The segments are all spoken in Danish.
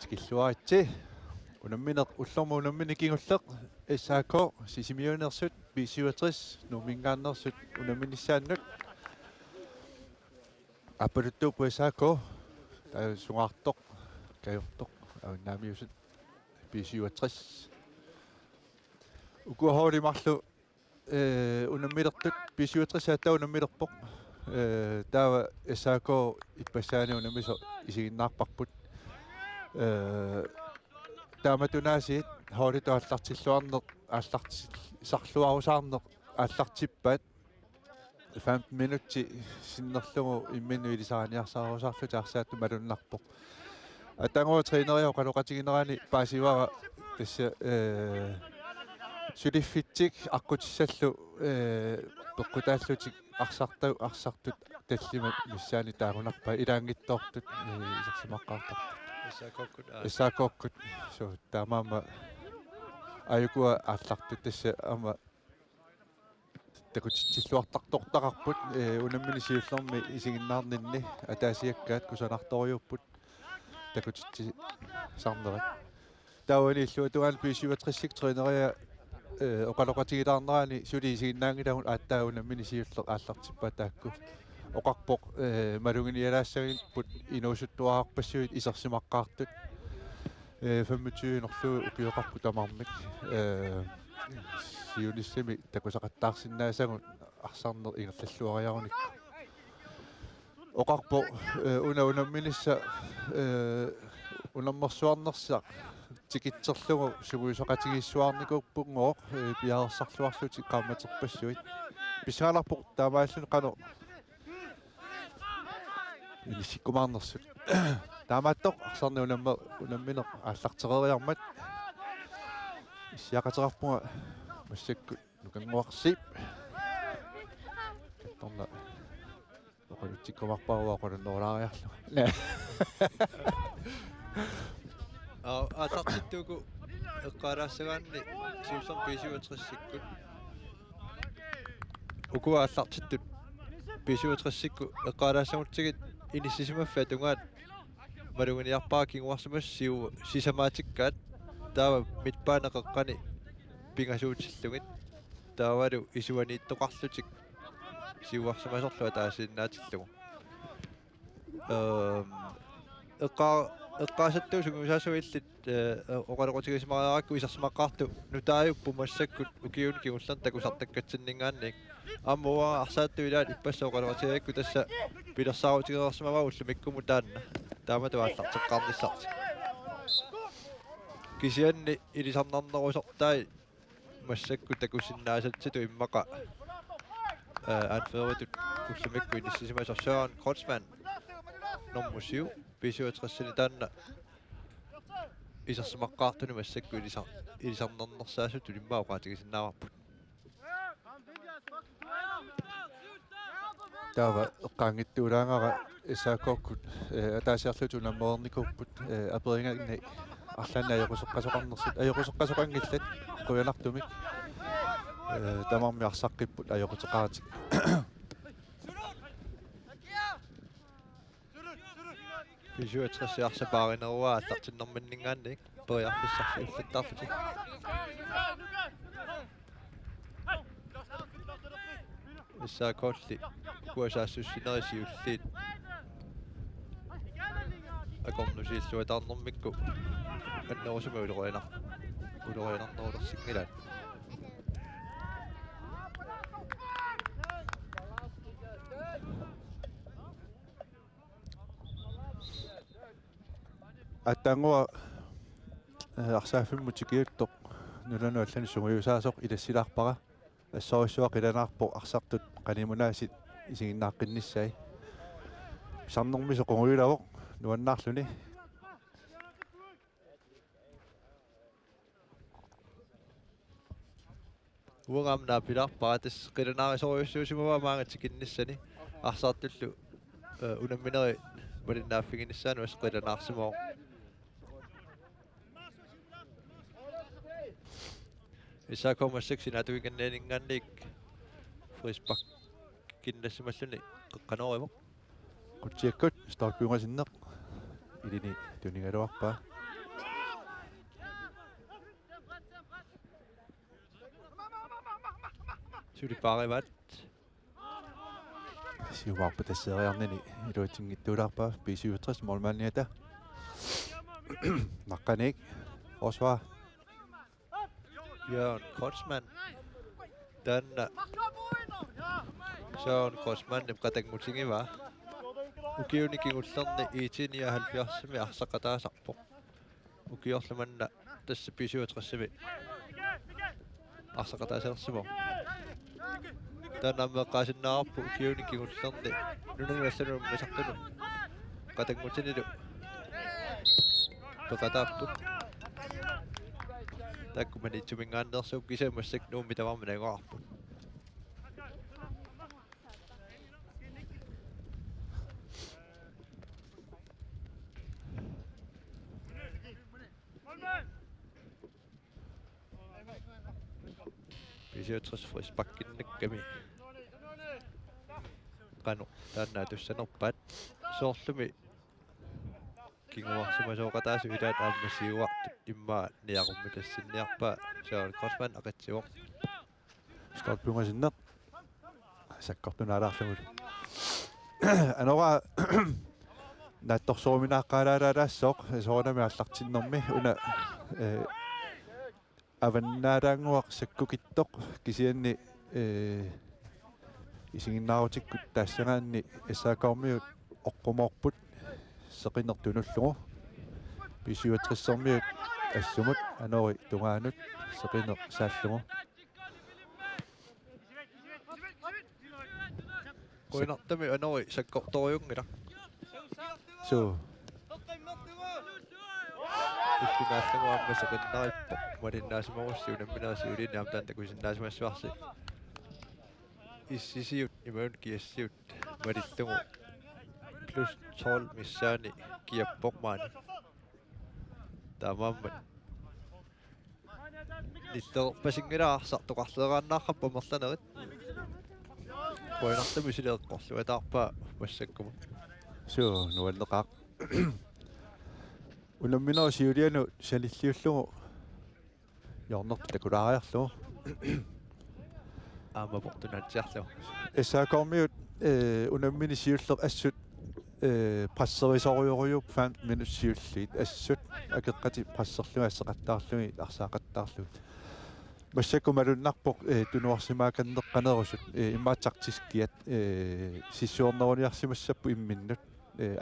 tikilluaritsi unammineq ullormu unammini kingulleq SAK sisimionersut B67 numingaannersut unamminissaannut apaluttuupu SAK sungaartoq kajortoq aunnaamiusut B67 ukuahorimarlu unammilertut B67 atta unammilerpoq taava SAK ippasaani unammiso isiginnaarparput taamatunaasiit hooritu аллартиллуарнеq аллартисарлуарусаарнеq аллартиппаат 15 минутти синнерлугу иммину илисараниарсаарусаарлу таарсаатту малуннарпоq атангоо тренерио каноqatigинерани паасивара тасса сулиффитсик аққутиссаллу пеққутааллутик арсартут таллимат миссаани таагунарпа илаангиттоортут исерсимаққаартар исаакоккут со таамаама аюкуа ааллартут тасса ама такутитсиллуартартортақарпут унаммини сиуллерми исигиннаарнинни атаасиаккаат кусанарториуппут такутитси сарнерат таавани иллуатугаан B67 тренериа оқалоqatigилаарнерани сули исигиннаангилагун ааттаа унаммини сиуллер ааллартиппаа таакку оқарпоқ малугиниалаассагиппут инуусуттуаарпассуит исерсимаққаартут 25 нерлуу укиоқарпу тамармик сиулиссами такусақаттаарсиннаасагут арсарнер ингерллуариаруник оқарпо унамминисса унаммерсуарнерсаа тикитсерлугу сугуисоqatigиссуарникууппунгоо пиаарсарлуарлути qaammaтерпассуит писааларпоқ таамааллуни қано инисиккумаарнерсут таамааттоқ арсарни унамминеқ ааллартерериармат иссиақатерарпунга массакку нукангуарсип торна оқалутиккумарпаруа қоланноорлаариарлу атартиттуку эққалаассагаанни сиуллер B67-сиккут укуа аллартиттут B67-сикку эққалаассагутсигит иниссисимаффа тунгаат малугиниарпаа кингуарсимас сиу сисамаатиккаат таава митпаанеқэққани пингасуутиллугит таавалу исуанииттоқарлутик сиуарсимасорлуа таасиннаатиллугу эққаасаттуу сугусаасуиллит оқалоqatigисмариаракку исерсимаққарту нутааюппу массаккут укиуни кигуллер такусартаккатсиннингаанник аммуа арсаатту илаат иппассаа оқалоqatigакку тасса пилерсаарутигерерсимава уллумиккуму таанна таамату ааллартеққарниссарти кисианни илисарнарнерусортаи массакку такусиннаасатситу иммақа анферитут уллумикку иниссисимасорсуаран Кротсман номер 7 B67 таанна исерсимаққаартуни массакку илисарнернерсаасу тулиммаа оқаатигисиннаарпут таава эққаангиттуулаангара исаакоккут атаасиарлуту наммерникуппут аперингагни арлаана аёқусеққасоқарнерсит аёқусеққасоқангиллат қуянартумик тамарми арсаққиппут аёқутеқаратик B67 арсапааринеруа аллартиннэрманнингаанник периарфиссарли уллаттаарлути иссааколли куасаассуссинерисиуллиит акорнусииллуатаарнэрмикку аннерусума улерианарнерулерсингилаат аттангуа арсааффиммутикиуттоқ нулану аллани сугуйусаасоқ илассилаарпара ассорissуақ иланаарпо арсартут qaнимунаасит исигиннааққинниссай сарнэрмисо қунгуилавоқ нуаннаарлуни уангамнаа пилаарпара тас қиланаарисориуссуусимава маангатикинниссани арсаартуллу унамминери малиннааффигиниссаану ас қиланаарсимоо исаакома сексина туигиннаанинггаанник фрисбак киннассималлуни қеққаноривоқ кутсиаккут стааккунгасиннеқ илини тунигалуарпаа Suliparivat. Siumaarpa tasseriarnini iluutiнгиттуулаарпаа B67 målmandniata. Nakkanik. Forsvar. Jørgen Kotsman. Tänne. Jørgen Kotsman, nimqatak mutingiva. Ukiunikingullerni 79 arsaqataasarpo. Ukiorlumanna tassa B67 arsaqataasersivo. Tänne meqqaasinnaarpu ukiunikingullerni nunungallanum misartunu. Qatak mutinilu. Peqataappu. Takkumani tumingaannersuuk kisamassak nuummi tavarminaguarpu. Pisiutras frispakkinnakkami. Qanu taannaa tussanerpaat soorlumi kinguarsumasooqataasu ilaat aammassiuartu immaa niaqummi tassinniarpaa Søren Korsman aqatsiuor. Stolpungasinneq. Sakkortunaalaarlugul. Anora nattorsuuminaaqaalaalaassoq soonami allartinnermi una avannaaraanguaq sakkukittoq kisianni isiginnaarutikku taassagaanni issaakormiut oqqumorput seqinnertunullugu pisiuatrissarmiut assumut anori tungaanut seqinner saallugu Qoinartami anori sakkortoriungila. so Ukkinaassanguamma seqinnarippo malinnaasimarussiunamminaasiuliinnaam taantakuisinnaasimassuarsi. Issisiut imaun kiassiut malillugu plus 12 missaani kiappormaani. Taamaammat nitterpasingilaarsaartoqarleraannaarrappa merlanerit. Qoinartami sileeqqorluataarpaa massakkumu. so nualleqaaq unamminaasiulianu salilliullugu jornertu takulaariarlugu Aamaportunatsiarlugu. issaakormiut unammini siulleq assut prasserisorujoriup 15 minut siulliit assut akeqqati prasserluga asseqattaarlugi arsaaqattaarlugut массаккумалуннарпоқ тунуарсимааканнеққанерусут имаатсартискиат сиссуорнеруниарсимассаппу имминнут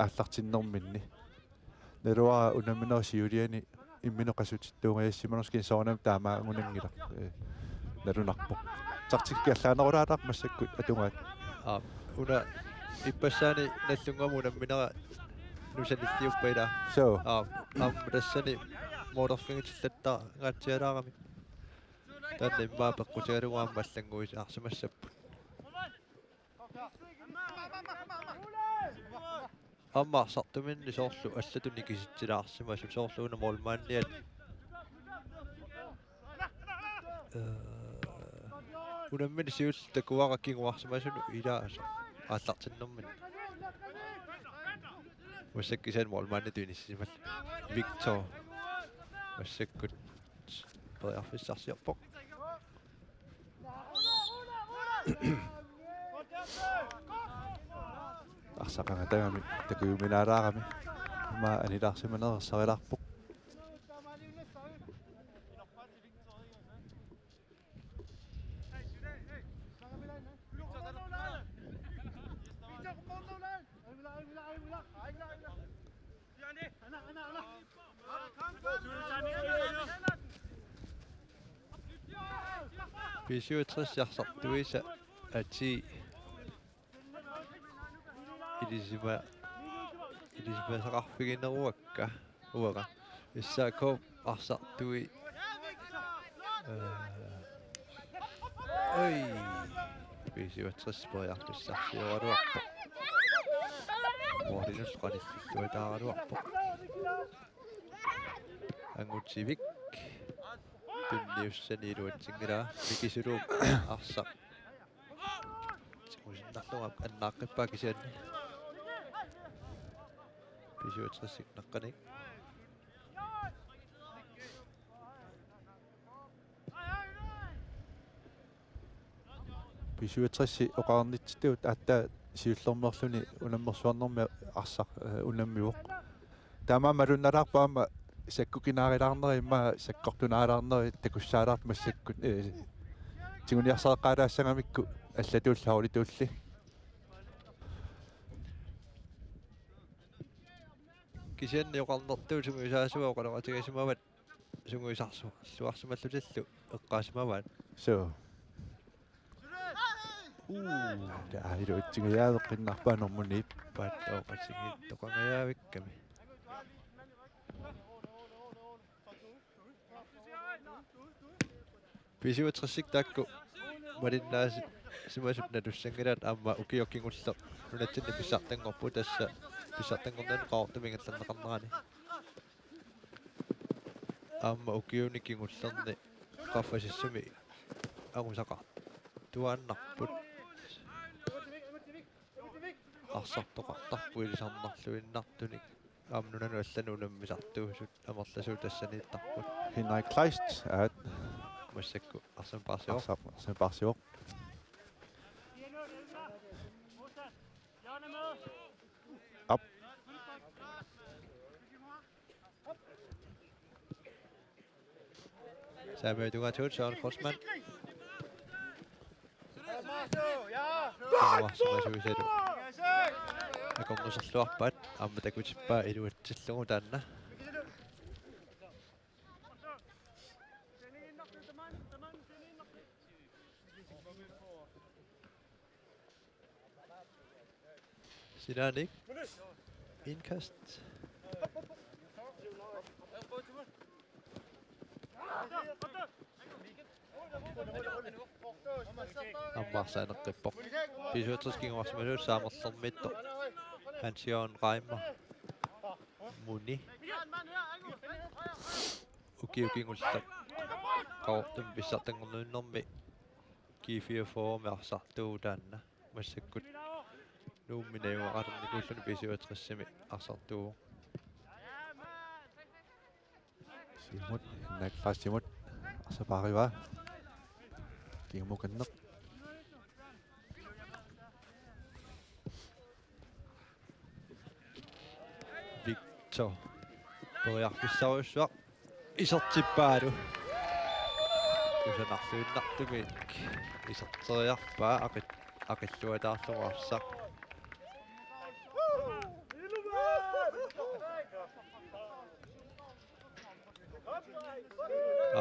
ааллартиннэрминни налуара унаминерсиулиани имминеқасутиттуунгаяссиманерскин соонам таамаагунангила налунарпоқ тартиккиаллаанерулаалаақ массаккут атунгаат Una ippassani nallungamu unamminera nusanilliuppaila. so Tassani motorfingitillata ngaatsialaarami. Tanna immaa peqqutigalugaammallanguis arsimassappu. Ammarsartuminni soorlu allatuni kisitsilaarsimasu soorluuna molmaanniat. Unammini siullakuara kinguarsimasunu ilaasa aallartinnermin. Massakkisan molmaanni tuinissimal. Victor massakkut periarfissarsiarpoq. арсақангатагами такуюминаалаарами има анилаарсиманерсариарпоқ Pisiutras jarsartuisa ati ilisima saqarfigineruakka uaqa issaakoop arsartui ai pisiutras periarfissarsiualuarpo muarinus qanissuttuataaruarpo angutivik tunniussaniiluatsingila mikisuluup arsaq simusinnarluga annaaqqippa kisianni pisiutrassik naqqanik Pisuutrissi oqarnitituut atta siullormerluni unammersuarnermi arsaq unammiuq. Taama malunnalarpaama sakkukinaarilaarneri imma sakkortunaalaarneri takussaalaart massakkut tiguniarsaeqqaalaassangамикку аллатууллаулитуулли. Kisianni oqarnertuu sunguisaasua oqaloqatigasimavat sunguisarsu luarsumallutillu eqqaasimavat. So. Airu utsingayaaqqinnarpaanormuni Pat oqatsigi toqangayaavikkami. Pisuutrissik taakku malinnaasi simasut natussangilaat aamma ukiokkingulle nunatsinni pissartangorpu tassa pissartangornan qaortumingallarneqarnerani. Aamma ukiunikingullerni qaffasissumi agusaqa tuannarput arsartoqartarpuilisarnarluinnartuni aamnunanu allanu ulammisartuusut amerlasuu tassaniittarput Henrik Kleist at massakku arsanpaarsior Sebastian. Op. Saamøytungaatuut Søren Forsman. Sumassuiseru. Akommusarluarpaat aamma takutippaa iluatsillungu taanna. Sinanik. Indkast. Ammarsaanaqqippor. Pisuutriskingorsumaluut saamerlermitto. Hans-Jørgen Reimer. Muni. Ukiukingulta. Qaortum pissartangornuinnermi. Q44 mearsartuu taanna. Massakkut. Nuumminaiuaqarnikuulluni pisuutrissimi arsartuu. Simut Henrik Kleist Simut asapariwa. Kimukanneq. Victor. Poriarpissarussuaq. Isertippaalu. Kusanarluinnartumik. Iserteriarpaa aqilluataarluarsa.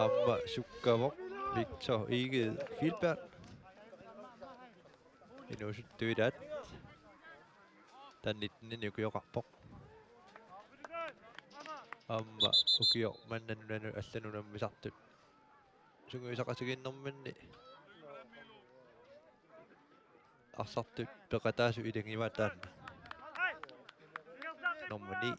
Amma sukkavok Victor Eged Filberg. Inusuttuitat. Tan 19 ukiorarpoq. Amma ukior mannanunanu allanunammisartut. Sunguisaqasiginnermanni. Arsartut peqataasu ilangimaataanna. Normani.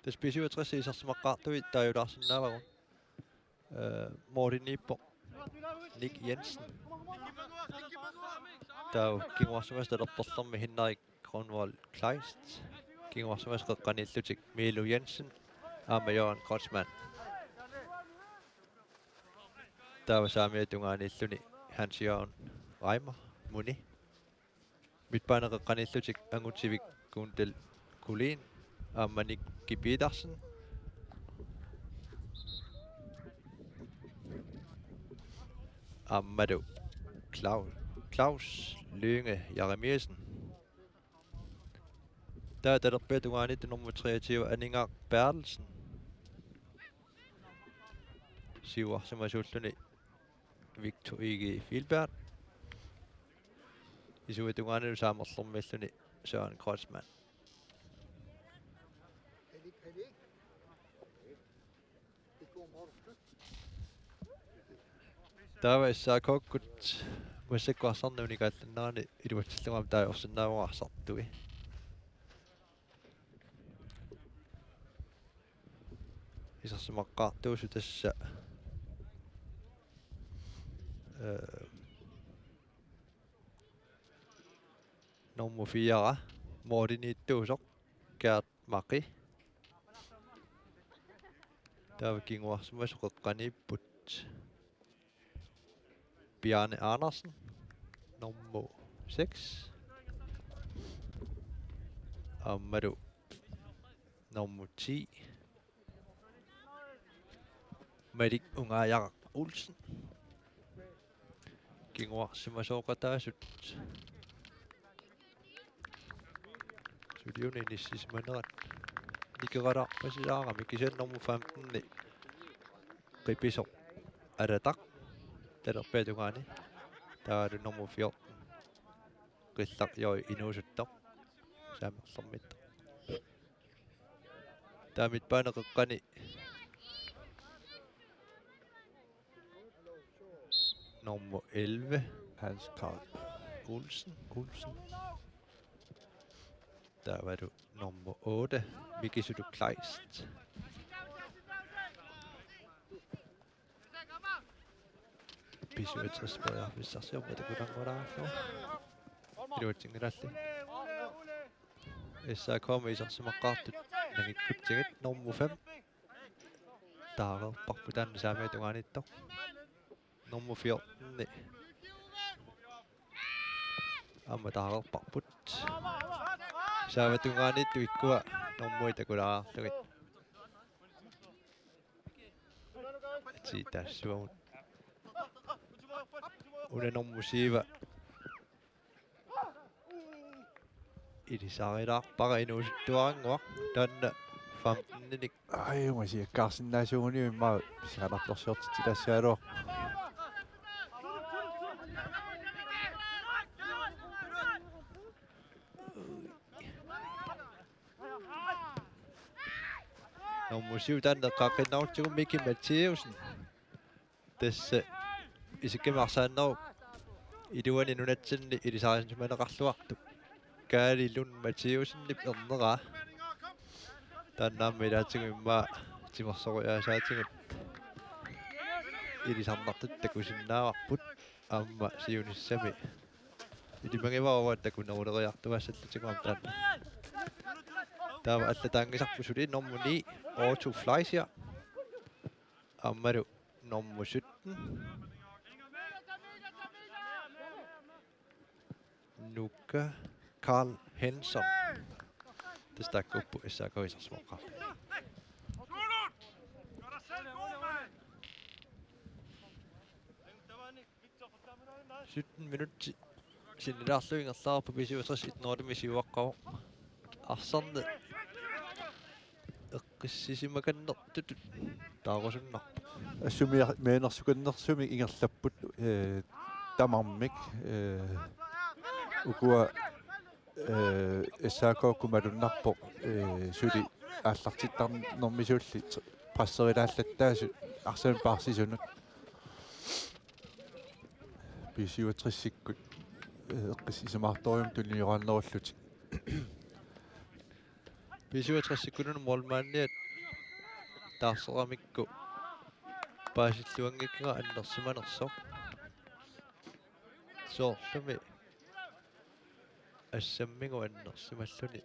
Das pisuutrissi isarsimaqqaartuit taajulaarsinnaavagun. Moriniippo. Nick Jensen. Tau kinguarsumas talertorlermi Henrik Grønvold Kleist. Kinguarsumas qeqqaniillutik Milu Jensen. Aamma Jørgen Kreutzmann. Tau saamiatungaaniilluni Hans-Jørgen Reimer. Muni. Midtbaane qeqqaniillutik Angutivik Gundel Kulin. Aamma Nikki Petersen. Ammadu Claus Lønge Jeremiasen. Der er der bedre til nummer 23 Anninger Bertelsen. Siver som er sultne Victor Ege Filberg. I så et ungerne sammen som mellene Søren Kreutzmann. Der var så kokkut musik var sådan noget unikalt når det i det var til der også når var så du i så som var det så det så nummer 4 Morten i dosok Gert Maki der var ging var som var så godt i but Bjarne Andersen, nummer 6. Amadou, nummer 10. Medik Ungayak Olsen. Kingwa Simasoqataasut. Suliun inissisimanerat. Nikerararpasilaarami kisen nummer 15 qipisoq alataq talerpiatungaani taalu nummer 14 qillaq yoi inuusuttoq saamerlermit taamit paaneqeqqani nummer 11 Hans Karl Olsen. Olsen. Der var du nummer 8 Mikisudu Kleist. Pisuetres på hvis der ser hvad det kunne gå der nu. Det var ting ret. Essa kommer i som har qartut nangikkutingat nummer 5. Der på den samme tunganitto. Nummer 14. Amma der papput. Saame tunganittu ikkua nummuita kuraa tugit. Siitä suun. Une nummu siiva. Idi saarida para inuusuttuarangua tanna 15 Ai mä siihen karsinnaisuuni mä siarartorsiortiti tassaaluaq. Nummer 7 tanna qaqqinnaartigu Miki Mattheusen. Tässä isikkemarsaannau iluani nunatsinni ilisaarinsumaneqarluartu. Kaalilun Mattheusenni erneraa. Tannaammi ilaatigu immaa timersoruiaasaatigut. Ilisarnartut takusinnaavarput amma siunissami. Ilimangivaaruat takuneruleriartuassallutiguam tanna. Tama allataangisarpu suli nummer 9 Otto Fleischer. Amadou nummer 17. Nuka Karl Henson. Det stak upp på SAK i småkar. minutter siden der slønger slar på Pisuetres når det misi wakka. Arsande. Qissisimakanner tut. Taarusunnar. Assumi meenersukannnersumi ingerlapput tamarmik ukua SAK kumalunnarpo suli aallartittarnermisulli prasserilaallаттаасу арсаан паарсисунут Pisuetrissikkut eqqissisamaartorium tullioraalnerullutik Pisuetrissikkun molmaanniat taarseramikku paasilluangikkiga annersimanersoq soorlumi assammigu annersimalluni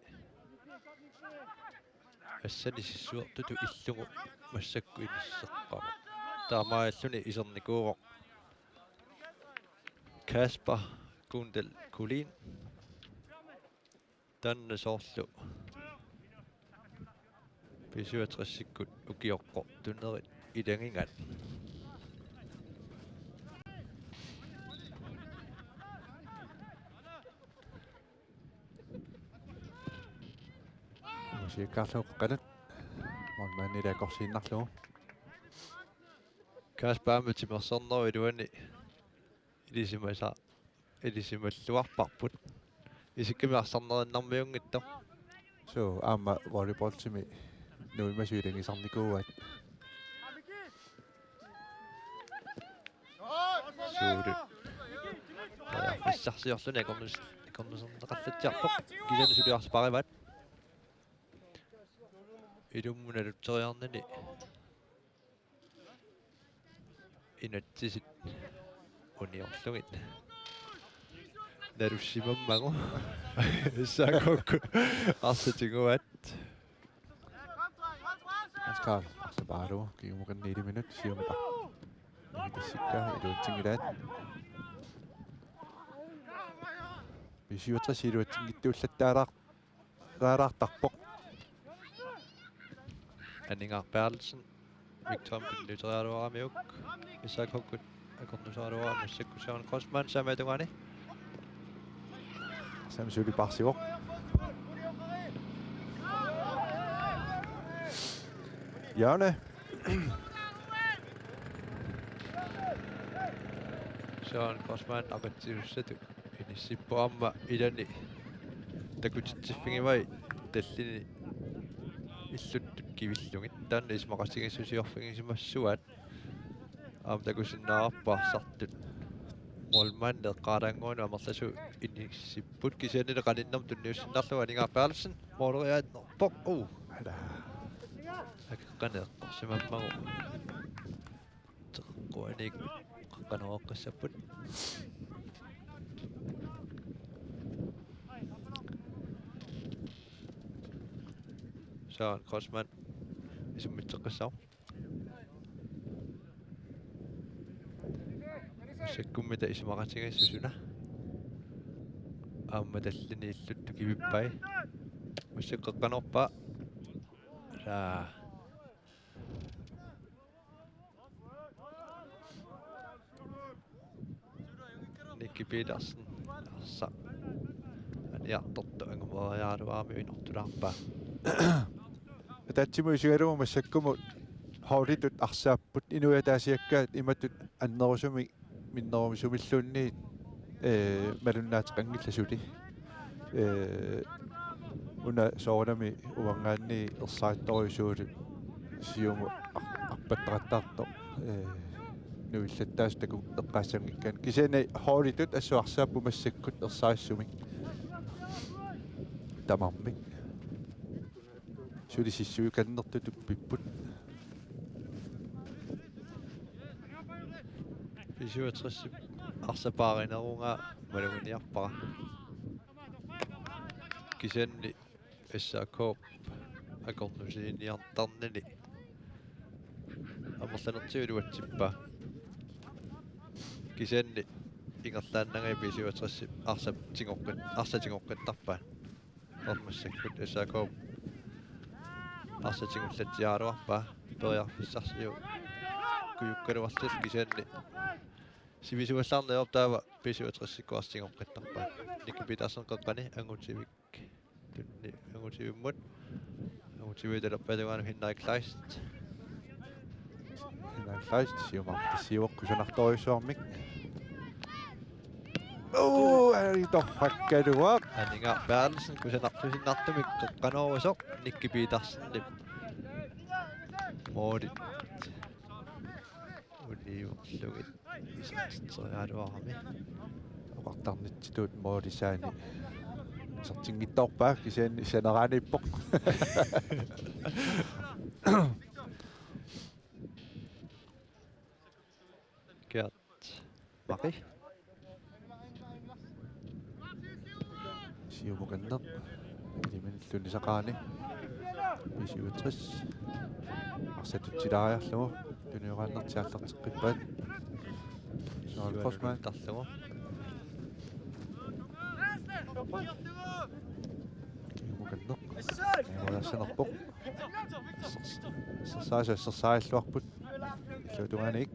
assani sissuertutu illugu massakku inisseqqama taamaalluni isernikuuroq Kasper Gundel Kulin tanne soorlu Pisuetrissikkut ukiorqo tunnerit ilangingat musiikkaarluuqqalat molmaanila korsiinnarlugu Kasper amutimerserneru iluani ilisimalluarparput isikkimiarsernerannarmiungitto so aama volleyballtimi nuimasuilangisarnikuuat suulut issarsiorluni ikornuserneqallattiarpoq kisani suliarsparivat ilummunalutteriarnani inatsisit uniorlugit narussimammagu issakokku arsatiguat Hans Karl arsapaarlugu kiumuqanni 1 minut siumata тассиккаа илуутсигилаат бисиутра силуутсингиттууллаттаалаартарпоқ Anningar Bertelsen Victor Lyterialuaramiuk Isak Hokkut Akornusaaluar Mussikkusaun Crossman Samadungani самсули парсивоқ Jørne Sean Crossman Aqatsiussatu inissippuamma ilani takutitsiffingibai tallini иллуттут кивиллугит таанна исмақассигиссусиорфигисимассуат аам такусиннаарпаарсартут молман неққаалаангууну амерласу иниссиппут кисианиле қалиннэрм тунниуссиннарлуга Anningar Bertelsen моодериаатнерпоқ ала акеққанеэққарсимаммагу теққуаник қаққанеоққассаппут Sean Crossman исуммитсеққиссаа саккуммита исмақатигассусуна аамма таллини иллутту кивиппай муссеққаққанерпаа раа Nicky Petersen арса аниарторту ангумериаалуаами инортулаарпаа татсиму исигалума массаккуму хаулитут арсааппут инуятаасиаккаат иматут аннерусуми миннерumi сумиллуунни малуннаатеқангилласули уна соорнами уангаанни ерсаатторюсуулу сиуму арпаттақаттаарто нуиллаттаас таку эққаассангиккан кисиана хаулитут ассуарсааппу массаккут ерсаассуми тамармик сулисиссуи каннертутуп пиппут бисуатриссип арсапааринерунга малугуниарпара кисианни ассаакооп акорнусииниартарнали амерланертиулуатсиппа кисианни ингерлааннагай бисуатриссип арсатингоққаттарпаа ормассаккут ассаакооп арсатингуллатсиааруарпаа периарфиссарсиу куюккалуарлил кисианни сивисуаллаарнеортаава писуатриссиккуарсигоққаттарпаа Nicky Petersen қеққани ангутивик тунни ангутивиммут ангутивииталерпалугаanu Henrik Kleist сиумар кусанарторюсуармик торфаккалуак Anningar Bertelsen кусанартусиннартумик қеққанеруусоқ Nicky Petersen моодит улиурлугит исертсериалуарами оқартарнитситуут моодисаани сертингитторпаа кисианни санерааниппоқ Gert Mari сиумуканнер илиминиллунисақаани бисиутрис арсатутсилаариарлугу туниорааннертиаллартеққиппаат Sean Crossman тарлугу сиумуканнер моодасанерпоқ сэрсааллуарпут иллутуганик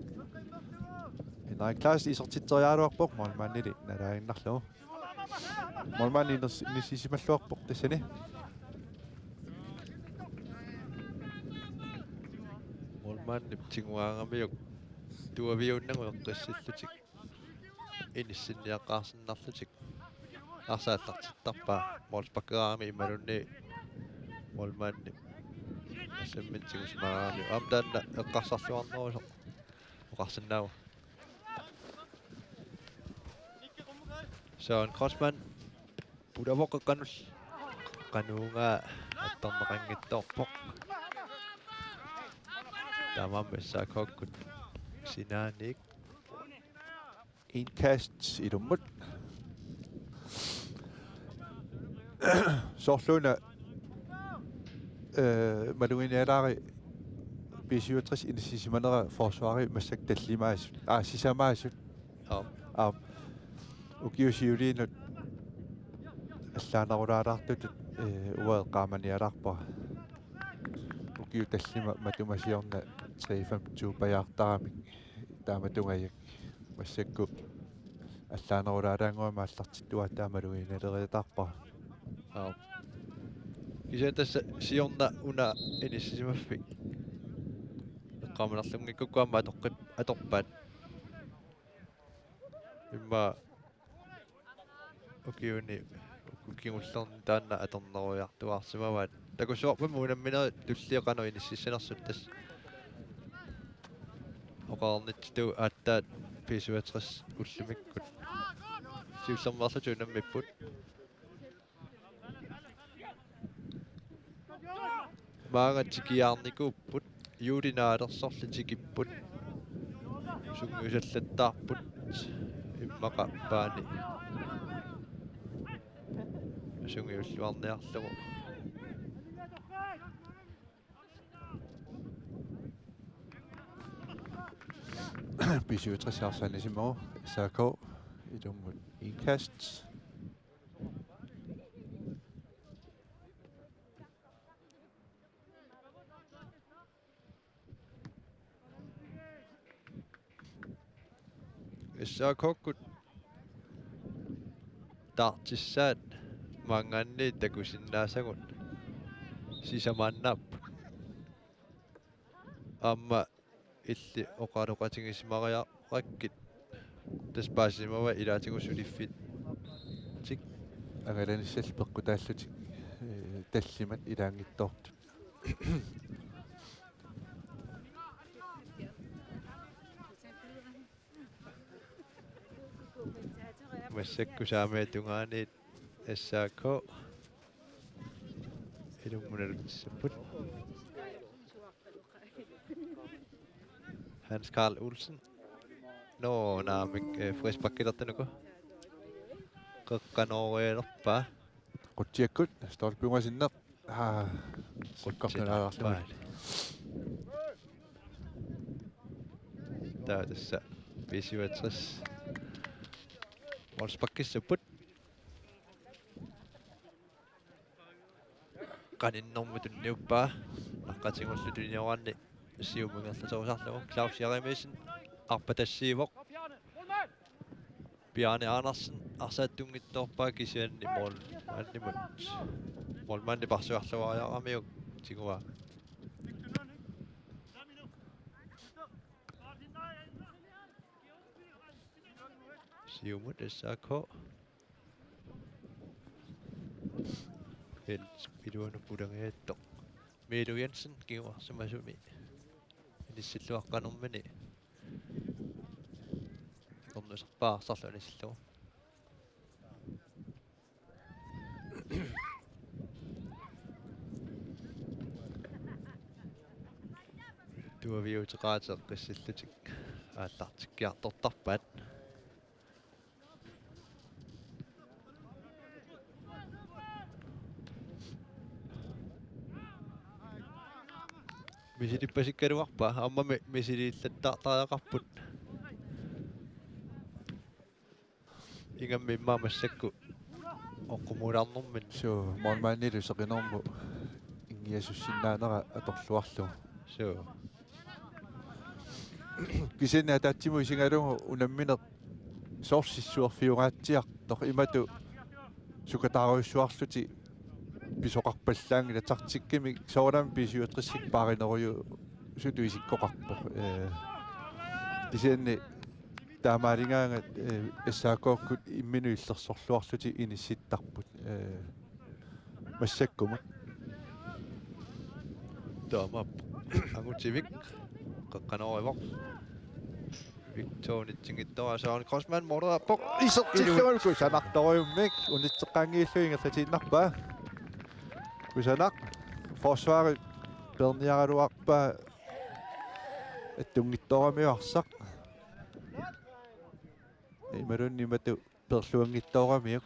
Henrik Kleist исертитсериаалуарпоқ молмааннили налаагиннарлугу молмаанни нисисималлуарпоқ тассани молмааннип тигуаагамиук туавиуннагу эққиссиллутик иниссинниаққарсиннарлутик арсааллартиттарпаа молспаккераами ималунни молмааннип ассаммитсигусимараами амдаанна эққарсарлуарнерусо оқарсинаава Sean Crossman пудавоққаннул qanunga attorneqanngittorpoq tamammassaakhokkut sinaanik indkast ilummut sorluna malunginialaari B67 inisissimanera forsvari massak tallimaas sisamaasut ukiusiuliinut аллаанерулаалаартутут уеэккааманиалаарпа укиу таллима матумасиорна 352 паяартарамик тааматунгаяк массакку аллаанерулаалаангуама аллартиттуа таамалуиналериатаарпа кисатасса сиорна уна иниссимаффик эққаманерлунгиккуама атоққип аторпаат имма укиуни уккингуллерни таанна аторнеруйартуаарсимаваат такусуарпаму унамминери туллиеқану иниссиссанерсут тас оқарнитситу ааттаат писуатрас уллумиккут сиуллермерлуту унаммиппут маангатикиаарникууппут юулинаалерсорлутикиппут сунгусаллаттаарпут иммақа паани сунгиуллуарниарлугу B67 Arsanissimo SRK idumut ikast SRK-kut tartissaat manganni takusinnaasagut sisamannaap amma illi oqaluqatingisimariaqakkit taspaasimawa ilaatigusuliffit tik angalanissal peqqutaallutik tallimat ilaangittoortu massakku saameetungaaniit SRK ilummunalutissaput Hans Carl Olsen no naamik frispakkilertanuku qeqqanoorialerpaa quttiakkut stolpungasinneq qutkornalaarluma taatassa B67 Molspakkissaput qaninnermutunniuppaa naqqatingullutunniaranni siumungerlatorusarlugu Claus Jeremiasen arpatassiivoq Bjarne Andersen arsaattunngittoorpaa kisianni målmanni parsuarluariaramiuk tigua siumut SRK piduanu pudangeettoq Miilu Jensen kiwa sumasumi inissilluaqqanermani kornusarpaarsorlu anissillugu tuaviuteqaateq qissillutik aallartikkiartortarpaat misilippasikkaluarpa ammami misiliillattaartariaqarput ingammi immaamassakku oqqumularnermin so molmaannilu seqinermu ingiasussinnaanera atorluarlu so kisinna ataatimu isingalugu unammineq soorssissuerfiungaatiartoq imatu sukataaruissuarluti pisoqarpallaangila tartikkimi soonam pisiutrissik paarineruju sutuisikkoqarpoq isianni taamaalingaangat SRK-kut imminuillersorluarluti inissittarput massakkumut taamap angutivik qaqqanorivoq Victorittingittora Søren Crossman morder på isertillualku sanartoriummik unitseqqaangiilluingerlatiinnerpaa kusanak forsvaret perniaraluarpa attungittoramiuarsaq imalunimatu perluangittoramiuk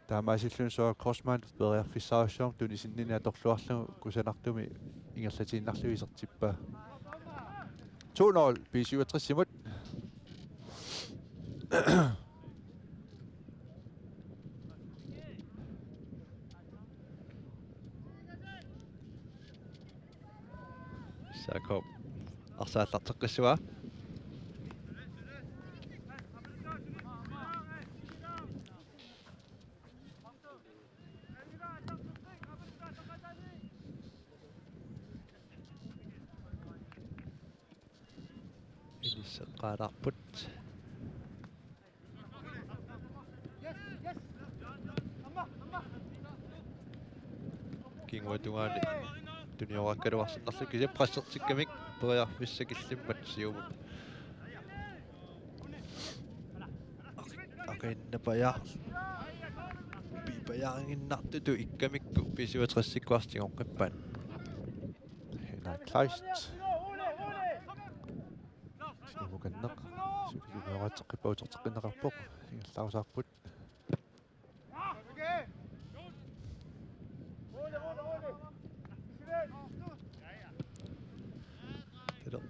taamaasillun Søren Crossman periarfissaarussuarm tunisinnini atorluarlugu kusanartumi ингерлатииннарлуисертиппа 2-0 B67 имут Jakob арсааллартеққиссуа илиссеққаалаарпут кингуатунгаани туниораккалуарсиннарлу кисе прассертиккамик периарфиссакиллиммат сиумут акиннапая пипаяангиннартуту иккамикку писуатрессиккуартигоққиппаат Henrik Kleist симуканнеқ сулигуаратеққиппаутертеққиннеқарпоқ ингерлаусаарпут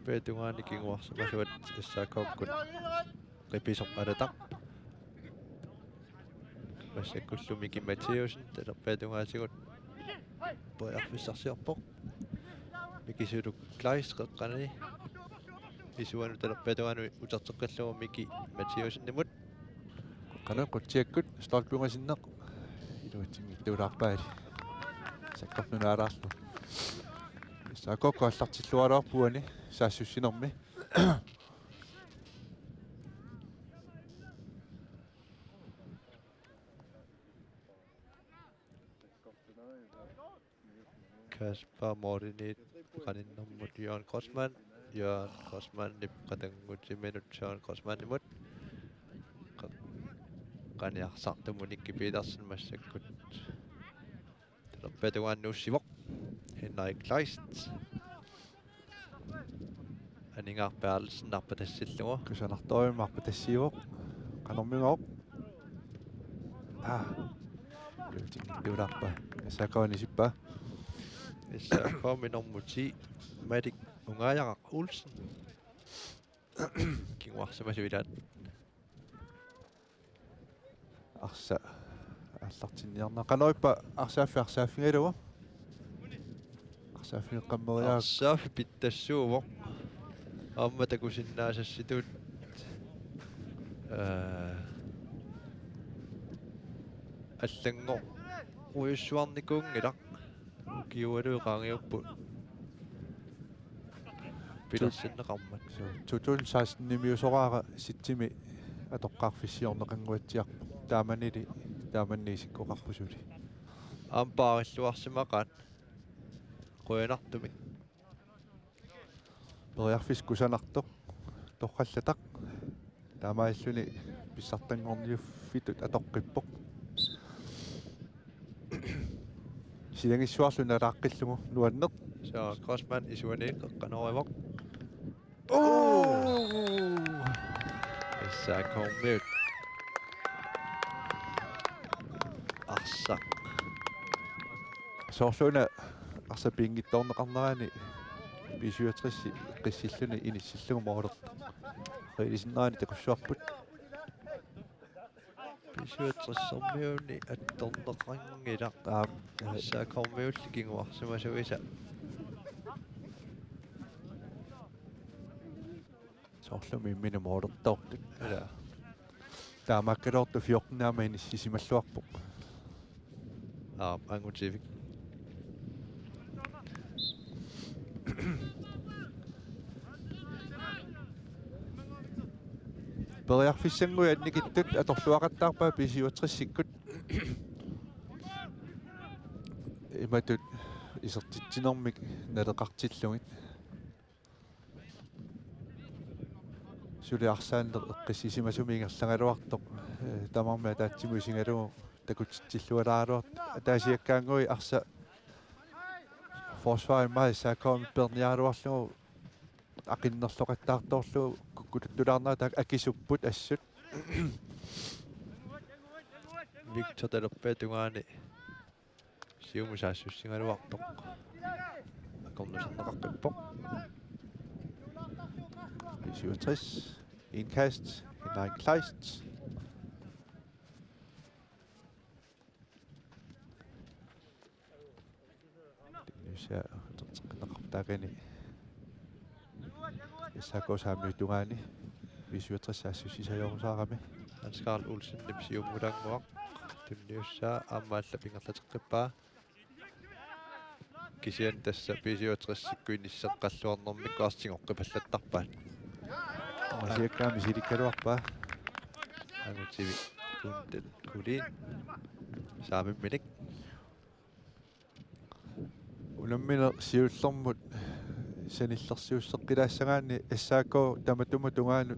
Terpetungani kinguarsamasuat issaakokkut qipisoqqalataq массаккуллумики Матиусен терпетунгаасигут поярфиссарсиорпоq микисулук Клайс қеққанани исуану терпетунгану утертеққаллуа мики Матиусен нимут канеққутсиаккут столпунгасиннеқ илуатсингиттуулаарпаали саккорнунаалаарлу issaakokkku аллартиллуалаарпуани саассуссинерми Kasper Mortinit qaninnermut Jørgen Grossmann nip qatangutiminut Jørgen Grossmann imut qaniarsartumunikki Petersen massakkut terpetuannuussivoq Henrik Kleist aningaarpaarlsen narpatassillua kusanartoriummarpa tassiivoq qanormiugaoq ilutiнгиттуулаарпа сакоонисиппа issaakominormuti Madik Ungaajaqaq Olsen kinguarsamasuilaat арса аллартинниарна канориппа арсааффиарсааффигалуа арсааффиэққаммериаа саафи питтассуувоқ амматакусиннаасасситуут аллангоо уйуссуарникуунгилақ киуалуеқаангиуппут пилерсиннеқармат тутун саасннимиусораара ситсими атоққарфиссиорнеқангуатсиарпу тааманниисиккоқарпусули ампаариллуарсимақаат қуянартумик периарфис кусанартоқ торраллатақ таамаиллуни писсартангорниуффитут атоққиппоқ силангиссуарлуна алааққиллугу нуаннеқ саа Grossmann исуанеэ қеққаноривоқ issaakoommiut арса соорлуна арсапиингитторнеқарнерани B67 қиссиллуни иниссиллугу моолерта реилисиннаани такуссуарпут писуатрессэрмиуни атторнеқангила issaakoommiulli кингуарсимасуиса соорлуми иммина моолертаортут ала таамаккалоорту 14 наама иниссисималлуарпоқ ангутивик периарфиссангуи анникиттут аторлуақаттаарпаа B67-сиккут иматут исертитсинэрмик налеқартиллугит сулиарсааннер эққиссисимасуми ингерлагалуартоқ тамарма таатсиму сингалугу такутсиллуалаалуарт атаасиаккаангуи арса forsvaret meget сакоом перниаалуарлугу ақиннерлоқаттаарторлугу куккулуттулаарнаа так акисуппут ассут Victor Delopetungani сиумусаассуссингалуартоқ Kornusanneqarpippoq. 67. Indkast. Henrik Kleist. Nysa terteqqineqartaagani. Issaqo saamiutungaani. 67 aassусисajorusаарami. Hans Karl Olsen nipsiummulanguaq. Tunniussaa aammaalla pingerlateqqippaa. Kisian tassa 67-sikkuinisseqqalluarnermikku arsingoqqipallattarpaat. Asiakkaami silikkaluarpaa. Angutivi kuntat kuliin. Saamimminik. Unammine siullermut sanillersiusseqqilaassagaanni Issaqo tamatumatungaanu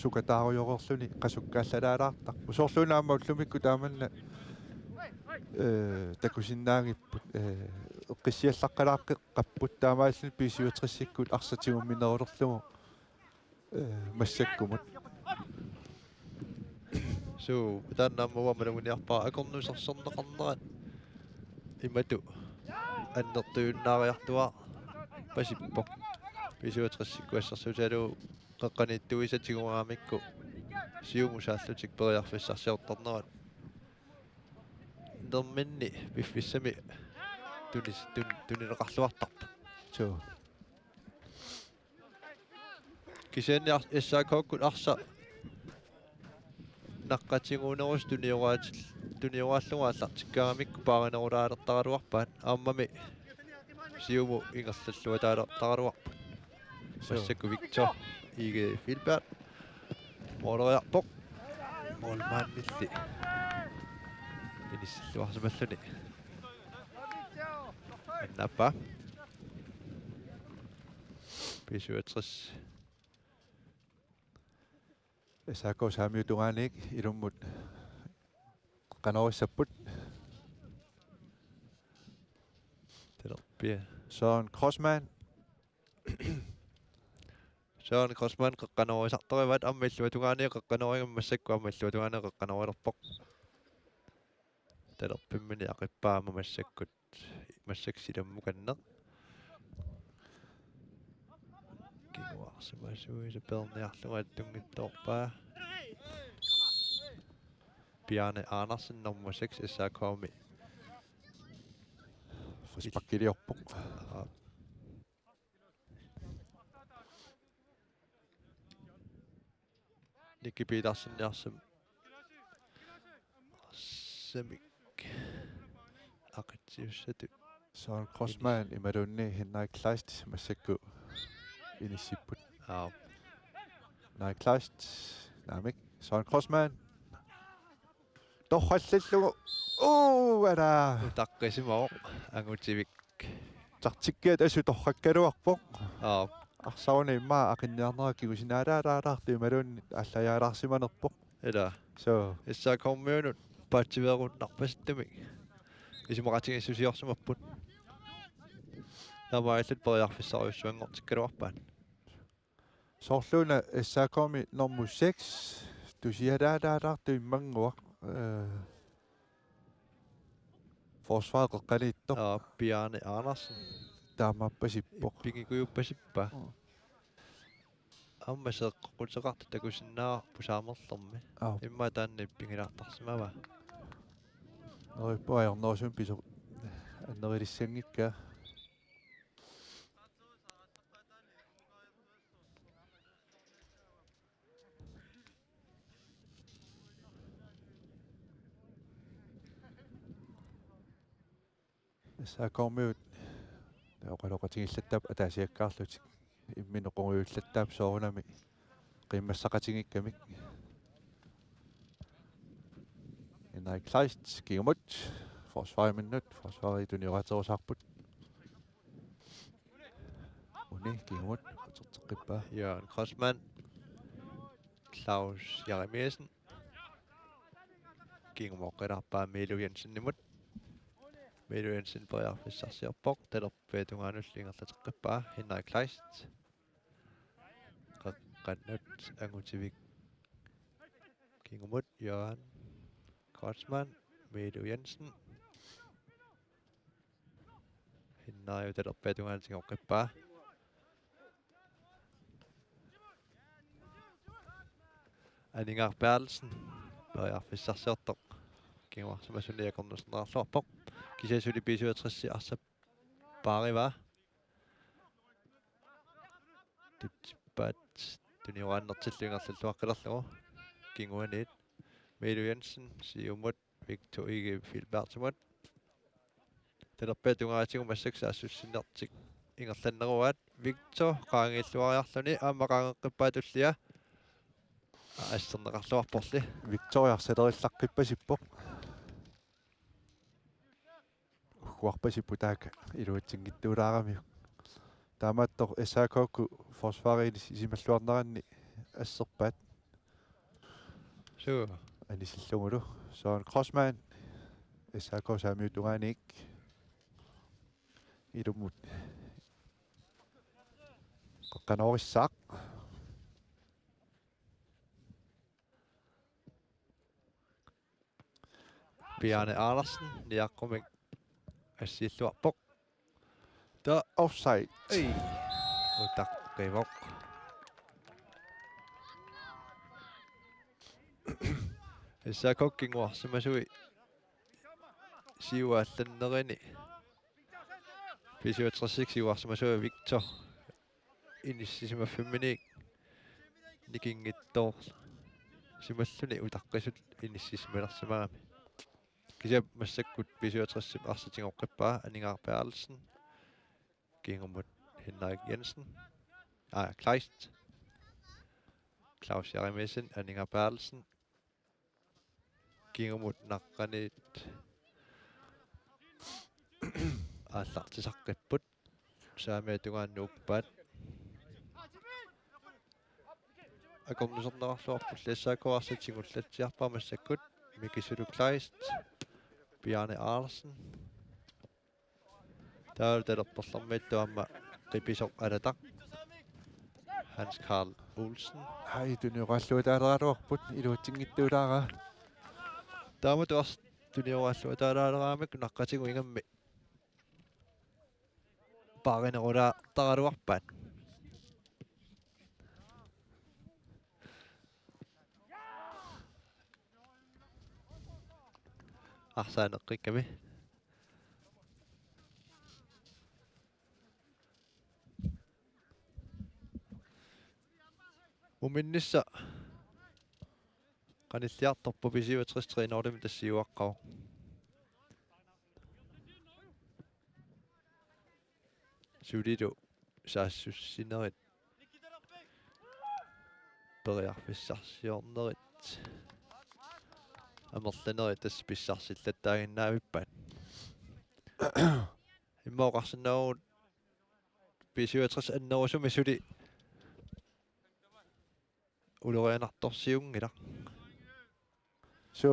sukataarujorerluni qasukkaallalaalaartaq. Usorluunaamaullumikku taamanna takusinnaangipput eqqissiallaqqalaaqqiq qapput taamaalluni 67-sikkut arsatiumminerulerlugu массаккумут Суу тааннааммава малугуниарпаа акорнусерсернеқарнерат имату аннертуйуннаариартуа пасиппоқ 57-сикку ассерсууталуу қеққаниттуисатигуаамикку сиумусааллутик периарфиссарсиортарнерат нерминни пиффиссами тунилеқарлуартарпа so кисианни иссаакооккут арса наққатигуунерус туниорааллуга аллартиккаагамикку пааринерулаалертаралуарпаат ааммами сиуму ингерллуа таалертаралуарпа массакку Виктор иге Филберт моолериарпоқ моолмааннилли инissилluarсималлуни аннаппа 67 Issaqo saamiutungaaniik ilummut qanorissapput Terpia Søren Crossman Søren Crossman qeqqanorisartorivat ammalluatugaani qeqqanorigammassakku ammalluatugaani qeqqanorilerpoq talerpimmini aqippaama massakkut massaksilammukanneq kiguarsimasuisa perniarlugat tungittoorpaa Bjarne Andersen nummer 6 Issaqomi Frisbakkiliorpoq Nicky Petersen jarsam semik aqatsiussatu Søren Crossman imalunni Henrik Kleist massakku inissipput Henrik Kleist naamik Søren Crossman torrallallugu ada taqqisimoo angutivik tartikkiat asu torrakkaluarpoq aa арсауна имма ақинниарнера кигусинаалаалаалаарти ималуунни аллаяалаарсиманерпоқ эла so Issaqormiunut paativeerunnarpassittami исимақатигиссусиорсумаппут намааллут периарфиссариуссуангортиккалуарпаат соорлууна Issaqormi норму 6 тусиалаалаалаарту иммангуақ forsvaret qaliittoq aa Bjarne Andersen таамаппасиппоқ пигикуйуппасиппа аммасеэққутеқарта такусиннаа пусаамерлэрми имма таанни пингилаартарсимава нориппуаярнерусум писо аннерилиссангикка Issaqormiut oqaloqatigillаттаап атаасиаккаарлутик имминеқориуллаттаап соорунами qimmassaqatigikkamik Henrik Kleist kigamut forsvarimennut forsvarit unioraterusarput uni kigamut aterteqqippaa Jørgen Crossman Claus Jeremiasen kingumoqqillarpaa Milo Jensen nimut Milo Jensen periarfissarsiorpoq talerpaatungaanulli ingerlateqqippaa Henrik Kleist qaqqannut angutivik kingumut Jørgen Crossman Milo Jensen hinnaajuteleppetungaansingorqippaa Aningar Bertelsen periarfissarsiortoq kinguarsumasuniakornusnerarluarpoq kisasuli 65 arsap paariva tutippaat tuniurannertilluingerlulluaqqalerlugu kinguaniit Milo Jensen siumut Victor Ige Filbertumut telerpetungaatigu massaksaassussinnertik ingerlanneruat Victor qaangilluariarluni aamaqaangeqqipaatullia ассернеқарлуарпорли Victoria-sæderillaqqipasippoq uarpasippu taaka iluutsingittuulaaramik taamaattor SAKku forsvaariinis isimalluarneranni asserpaat suu anisillungulu Søren Crossmann SAK saamiutungaaniik ilumut qaqqanorissaaq Bjarne Andersen niaqqumik ассииллуарпоq der offside ei utaqqivоq эссаакоккингуарсимасуи сиуаалланнеrini писиуатрсик сиуарсимасуи Victor иниссисимаффимминик никингиттоор сималлуни утаққисут иниссисималерсимаами кися массаккут писиуатрсим арсатингоққиппаа Aningar Bertelsen кингумут Henrik Jensen Kleist Claus Jeremiasen Aningar Bertelsen кингумут наqqaniit ааллартисаққиппут саамиатунгааннууппаат акорнусернерарлуарпулли эссаакуарсатигуллатсиарпаа массаккут Mikisulu Kleist Bjarne Andersen таалтерперлэрмиттуамма қиписоқ алатақ Hans Carl Olsen hai tuniuqalluutaалералуарпут илуутсингиттуулаараа тааматуарс тuniuqalluutaалераарамик наqqатигу ингамми пааринерулаа таралуарпаат арсаанеққикками уминнисса qanilliartorpu pisiuatristriinorlumi tassiuaqqau sulilu saassussinerit periarfissarsiornerit amerlanerit tass pissarsillattaaginnaavippaat immoqarsinnaruut pisiuatris annerusumi suli ulorianartorsiungila so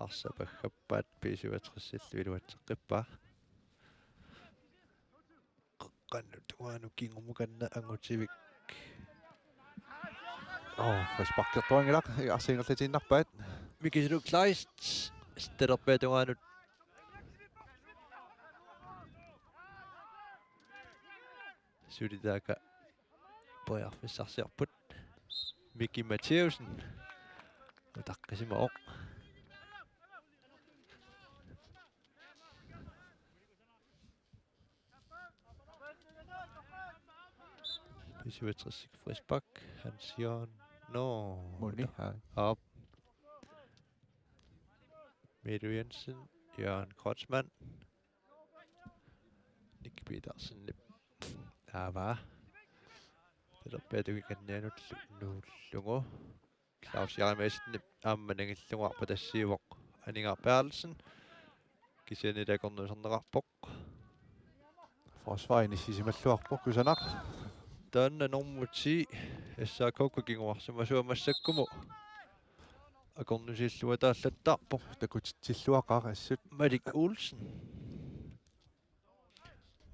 арсапаггаппаат писиуатрисsillu илуатсеққиппаа qannuttuaanu kingumukanna angutivik frisparkertuangilaq arsiingerlatiinnarpaat Mikisulu Kleist stelerpeetungaanut sulitaaka periarfissarsiarput Miki Matheusen utaqqisimaoq pisuatrissik frisbak Hans Jørgen Moni op Milo Jensen Jørgen Krotsmann Nick Petersen Ava telerpeatugikannianut nuullungu Claus Jeremiasen aammanangilluarpa tassiuvoq Aningar Bertelsen kisianilakornusernerarpoq forsvaarinisisimalluarpoq kusanaq taanna normutsi SAKku kinguarsumassuamassakkumu akornusilluataallattarpoq takutitsilluaqaq assut Malik Olsen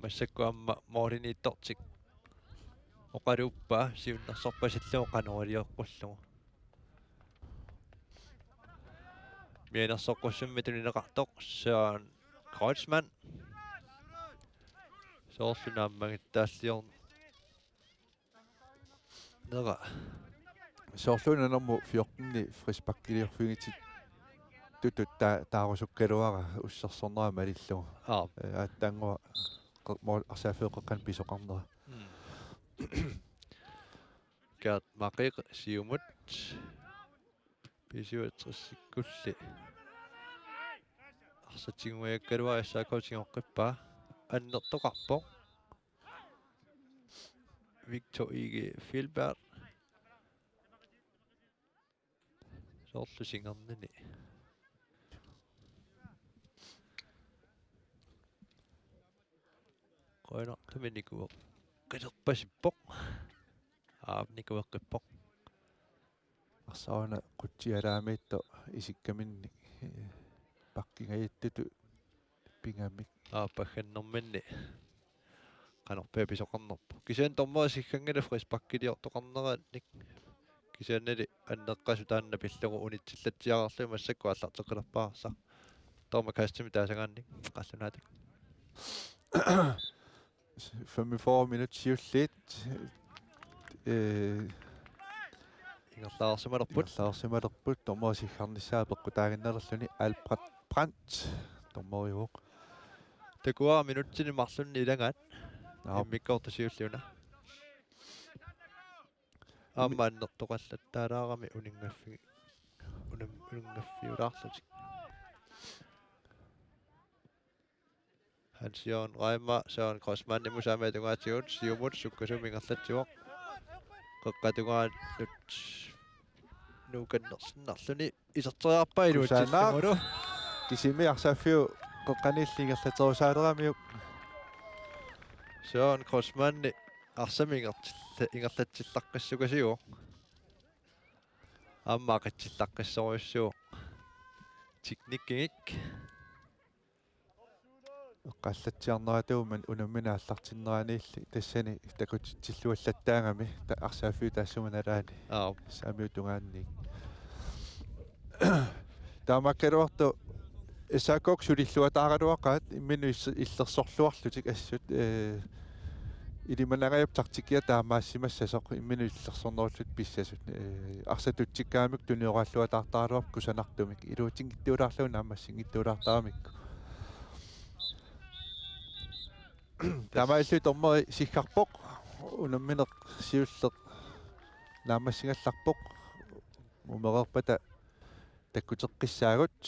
массаккуамма мооринитторtik оқалууппаа сиуннерсорпасиллуо qanoriorqullугу Mianersoqqussammi tulineqartoq Søren Kreutzmann. Soorlunaammagittaallior nera. Soorluuna normu 14 frisbakkiliorfingiti tutut taarusukkaluara ussersornera malillu. Attaangua mo arsaafeeqqan pisoqarnera. Gert Maqiq siumut pisuutrissikkulli arsatinguiakkalua issaakautingoqqippa annertoqarpoq Victor Ige Filbert soorlusingernini qoinartuminikuuq qilerpasippoq aapnikueqqippoq Arsauna qutsialaamiitto isikkaminni pakkingayittutu pingamik paggannerminni qanorpaa pisoqarnerpu kisian tormua siggangala frisbakkiliortoqarneraannik kisiannali anneqqasu taanna pillequ unitsillatsiaqarluu massakku allarteqilerpaarsa torma kastimi taasangaannik qallunaatik 45 minut siulliit ingerlaarsimalerput tormua siggarnissaa peqqutaaginnerluni Albert Brandt tormoriuq takua minuttini marlunni ilangaat immikkortusiulliuna amma annertoqallattaalaarami uningaffiulaarlutik Hans-Jørgen Reimer, Søren Kreutzmann imusaamatungaatigut siumut sukkasumingerlatsiuq qaqqatungaat nuukannersinnarluni iserteriarpa iluutsillamulu kisimi arsaaffiu qeqqaniillingerlaterusaalerammiuk Søren Kreutzmann arsamingerlatsillaqqissukasiuq аммаақатсиллаққиссоруйуссуу техниккигик qallatsiarneratugumman unamminaallartinneraniilli tassani takutitsilluallataangami arsaaffiu taassumanaalaani saamiutungaanniik taamakkaluartu issaakok sulilluataaqaluaqaat imminu illersorluarlutik assut ilimanagayaptartikia taamaassimassasoq imminu illersornerullut pissasut arsatutsikkaamik tunioralluataartaaruap kusanartumik iluutingittuulaarluun naammassingittuulaartaaramikku Tamaillu tormeri siggarpoq unammineq siulleq naammassingallarpoq umereerpata takkuteqqissaagut